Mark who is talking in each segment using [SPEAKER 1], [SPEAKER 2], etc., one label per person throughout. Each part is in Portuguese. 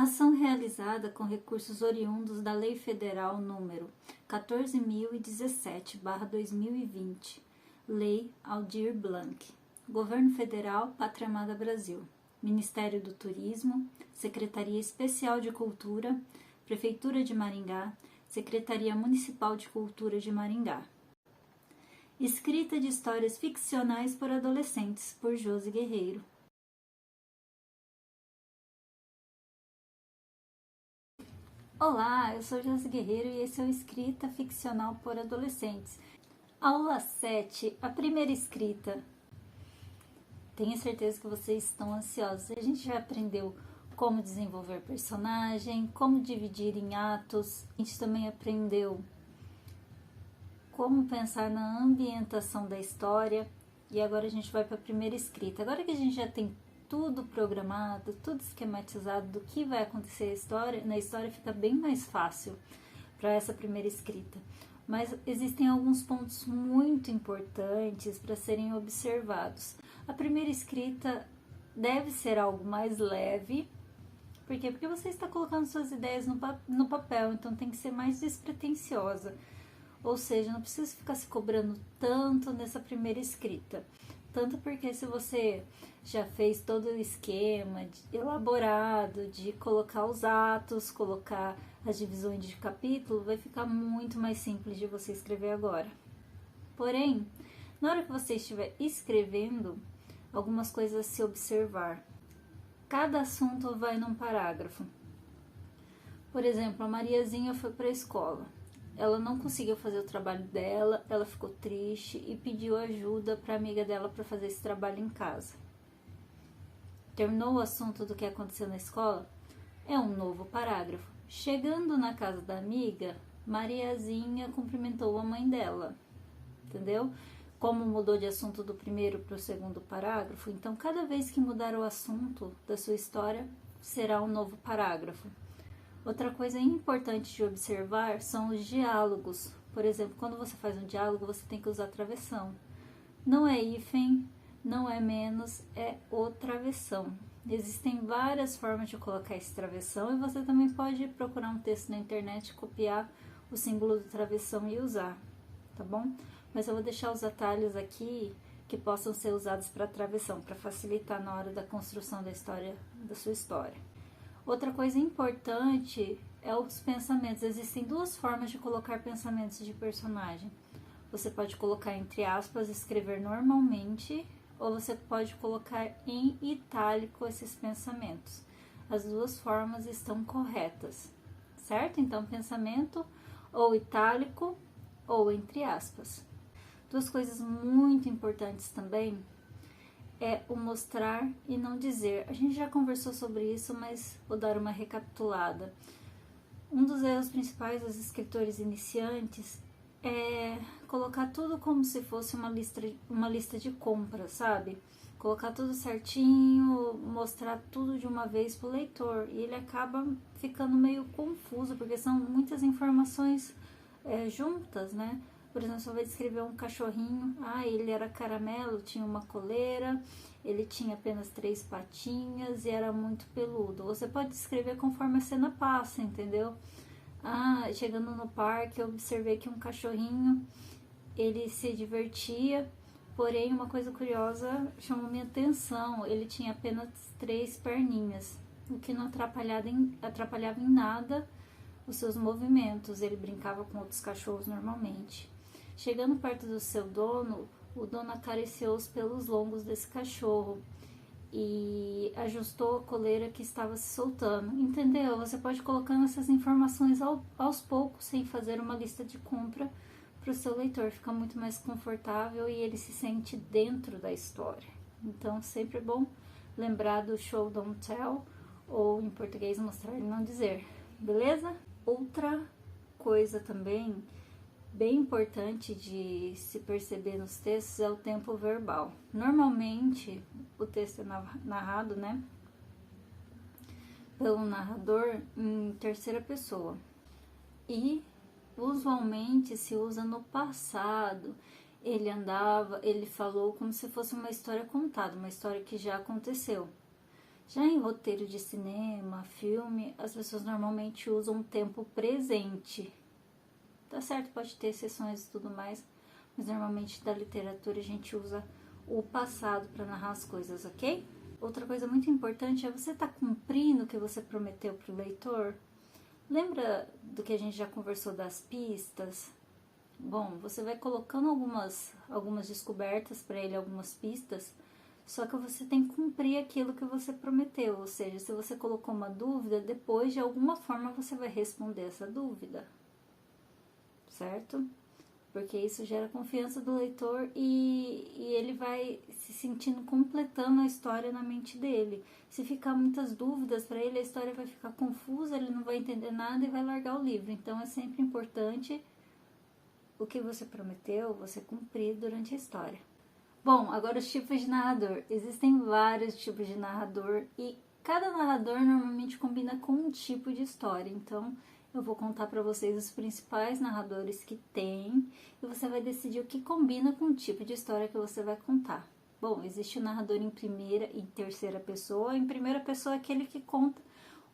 [SPEAKER 1] Ação realizada com recursos oriundos da Lei Federal nº 14.017/2020, Lei Aldir Blanc, Governo Federal, Pátria Amada Brasil, Ministério do Turismo, Secretaria Especial de Cultura, Prefeitura de Maringá, Secretaria Municipal de Cultura de Maringá. Escrita de histórias ficcionais por adolescentes, por Josi Guerreiro. Olá, eu sou Josi Guerreiro e esse é o Escrita Ficcional por Adolescentes. Aula 7, a primeira escrita. Tenho certeza que vocês estão ansiosos. A gente já aprendeu como desenvolver personagem, como dividir em atos. A gente também aprendeu como pensar na ambientação da história. E agora a gente vai para a primeira escrita. Agora que a gente já tem tudo programado, tudo esquematizado do que vai acontecer na história fica bem mais fácil para essa primeira escrita. Mas existem alguns pontos muito importantes para serem observados. A primeira escrita deve ser algo mais leve. Por quê? Porque você está colocando suas ideias no papel, então tem que ser mais despretensiosa. Ou seja, não precisa ficar se cobrando tanto nessa primeira escrita. Tanto porque se você já fez todo o esquema elaborado de colocar os atos, colocar as divisões de capítulo, vai ficar muito mais simples de você escrever agora. Porém, na hora que você estiver escrevendo, algumas coisas a se observar. Cada assunto vai num parágrafo. Por exemplo, a Mariazinha foi para a escola. Ela não conseguiu fazer o trabalho dela, ela ficou triste e pediu ajuda para a amiga dela para fazer esse trabalho em casa. Terminou o assunto do que aconteceu na escola? É um novo parágrafo. Chegando na casa da amiga, Mariazinha cumprimentou a mãe dela. Entendeu? Como mudou de assunto do primeiro para o segundo parágrafo, então cada vez que mudar o assunto da sua história, será um novo parágrafo. Outra coisa importante de observar são os diálogos. Por exemplo, quando você faz um diálogo, você tem que usar travessão. Não é hífen, não é menos, é o travessão. Existem várias formas de colocar esse travessão e você também pode procurar um texto na internet, copiar o símbolo do travessão e usar, tá bom? Mas eu vou deixar os atalhos aqui que possam ser usados para travessão, para facilitar na hora da construção da história, da sua história. Outra coisa importante é os pensamentos. Existem duas formas de colocar pensamentos de personagem. Você pode colocar entre aspas, escrever normalmente, ou você pode colocar em itálico esses pensamentos. As duas formas estão corretas, certo? Então, pensamento ou itálico ou entre aspas. Duas coisas muito importantes também é o mostrar e não dizer. A gente já conversou sobre isso, mas vou dar uma recapitulada. Um dos erros principais dos escritores iniciantes é colocar tudo como se fosse uma lista de compras, sabe? Colocar tudo certinho, mostrar tudo de uma vez para o leitor. E ele acaba ficando meio confuso, porque são muitas informações juntas, né? Por exemplo, você vai descrever um cachorrinho. Ele era caramelo, tinha uma coleira, ele tinha apenas 3 patinhas e era muito peludo. Você pode descrever conforme a cena passa, entendeu? Chegando no parque, eu observei que um cachorrinho, ele se divertia, porém, uma coisa curiosa chamou minha atenção. Ele tinha apenas 3 perninhas, o que não atrapalhava em nada os seus movimentos. Ele brincava com outros cachorros normalmente. Chegando perto do seu dono, o dono acariciou os pelos longos desse cachorro e ajustou a coleira que estava se soltando. Entendeu? Você pode colocando essas informações aos poucos, sem fazer uma lista de compra para o seu leitor. Fica muito mais confortável e ele se sente dentro da história. Então, sempre é bom lembrar do show don't tell, ou em português, mostrar e não dizer. Beleza? Outra coisa também bem importante de se perceber nos textos é o tempo verbal. Normalmente, o texto é narrado, né, pelo narrador em terceira pessoa. E, usualmente, se usa no passado. Ele falou como se fosse uma história contada, uma história que já aconteceu. Já em roteiro de cinema, filme, as pessoas normalmente usam o tempo presente. Tá certo, pode ter exceções e tudo mais, mas normalmente da literatura a gente usa o passado para narrar as coisas, ok? Outra coisa muito importante é você estar cumprindo o que você prometeu para o leitor. Lembra do que a gente já conversou das pistas? Bom, você vai colocando algumas descobertas para ele, algumas pistas, só que você tem que cumprir aquilo que você prometeu, ou seja, se você colocou uma dúvida, depois de alguma forma você vai responder essa dúvida, certo? Porque isso gera confiança do leitor e ele vai se sentindo completando a história na mente dele. Se ficar muitas dúvidas para ele, a história vai ficar confusa, ele não vai entender nada e vai largar o livro. Então é sempre importante o que você prometeu, você cumprir durante a história. Bom, agora os tipos de narrador. Existem vários tipos de narrador e cada narrador normalmente combina com um tipo de história. Então, eu vou contar para vocês os principais narradores que tem e você vai decidir o que combina com o tipo de história que você vai contar. Bom, existe o narrador em primeira e terceira pessoa. Em primeira pessoa é aquele que conta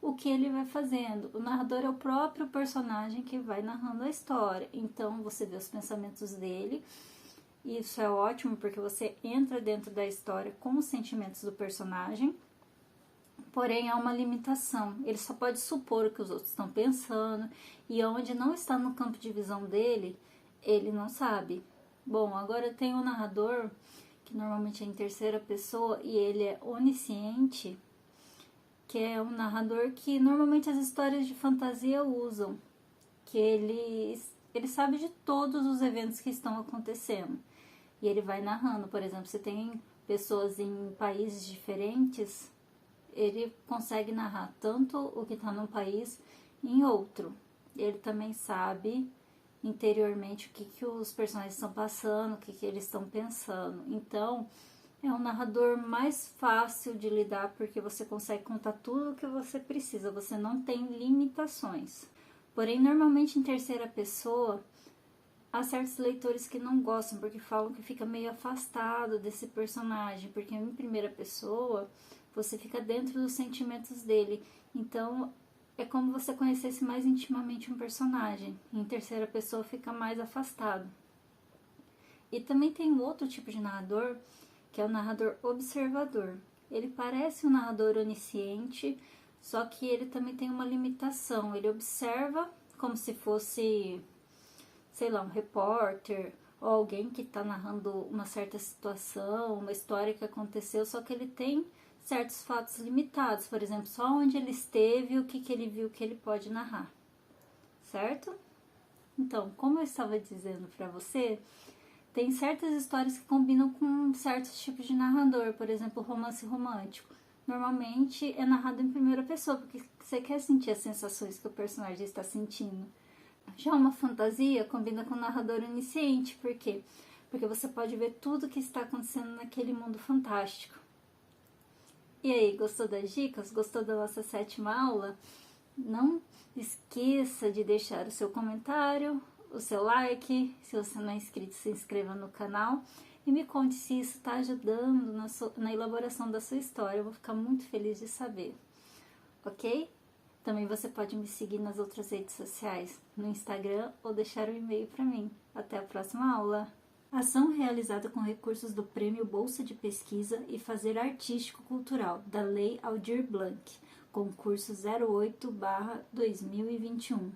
[SPEAKER 1] o que ele vai fazendo. O narrador é o próprio personagem que vai narrando a história. Então, você vê os pensamentos dele. Isso é ótimo porque você entra dentro da história com os sentimentos do personagem, porém há uma limitação. Ele só pode supor o que os outros estão pensando e onde não está no campo de visão dele, ele não sabe. Bom, agora tem o narrador, que normalmente é em terceira pessoa e ele é onisciente, que é um narrador que normalmente as histórias de fantasia usam, que ele sabe de todos os eventos que estão acontecendo. E ele vai narrando, por exemplo, se tem pessoas em países diferentes, ele consegue narrar tanto o que está num país e em outro. Ele também sabe interiormente o que os personagens estão passando, o que eles estão pensando. Então, é um narrador mais fácil de lidar porque você consegue contar tudo o que você precisa, você não tem limitações. Porém, normalmente em terceira pessoa, há certos leitores que não gostam, porque falam que fica meio afastado desse personagem, porque em primeira pessoa você fica dentro dos sentimentos dele. Então, é como você conhecesse mais intimamente um personagem. Em terceira pessoa fica mais afastado. E também tem um outro tipo de narrador, que é o narrador observador. Ele parece um narrador onisciente, só que ele também tem uma limitação. Ele observa como se fosse, sei lá, um repórter ou alguém que está narrando uma certa situação, uma história que aconteceu, só que ele tem certos fatos limitados, por exemplo, só onde ele esteve, o que ele viu que ele pode narrar, certo? Então, como eu estava dizendo para você, tem certas histórias que combinam com certos tipos de narrador, por exemplo, romance romântico. Normalmente é narrado em primeira pessoa, porque você quer sentir as sensações que o personagem está sentindo. Já uma fantasia combina com o narrador onisciente, por quê? Porque você pode ver tudo o que está acontecendo naquele mundo fantástico. E aí, gostou das dicas? Gostou da nossa 7ª aula? Não esqueça de deixar o seu comentário, o seu like. Se você não é inscrito, se inscreva no canal. E me conte se isso está ajudando na elaboração da sua história. Eu vou ficar muito feliz de saber. Ok? Também você pode me seguir nas outras redes sociais, no Instagram, ou deixar um e-mail para mim. Até a próxima aula! Ação realizada com recursos do Prêmio Bolsa de Pesquisa e Fazer Artístico-Cultural da Lei Aldir Blanc, concurso 08/2021.